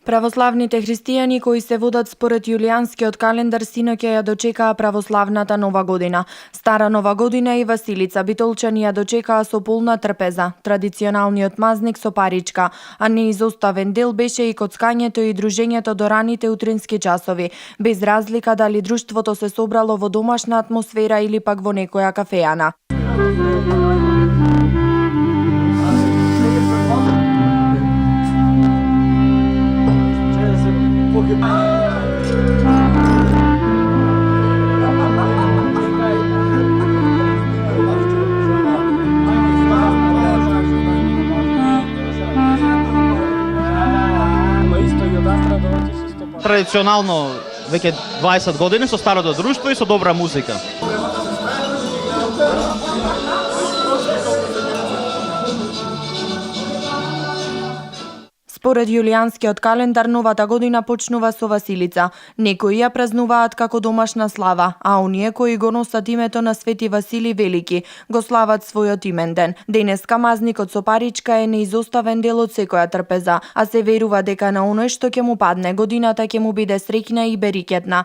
Православните христијани кои се водат според јулијанскиот календар синоќа ја дочекаа православната нова година. Стара нова година и Василица битолчани ја дочекаа со полна трпеза. Традиционалниот мазник со паричка, а неизоставен дел беше и коцкањето и дружењето до раните утрински часови, без разлика дали друштвото се собрало во домашна атмосфера или пак во некоја кафејана. Традиционално веќе 20 години со старото друштво и со добра музика. Според јулијанскиот календар, новата година почнува со Василица. Некои ја празнуваат како домашна слава, а оние кои го носат името на Свети Васили Велики го слават својот именден. Денеска мазникот со паричка е неизоставен дел од секоја трпеза, а се верува дека на оној што ќе му падне годината ќе му биде среќна и берикетна.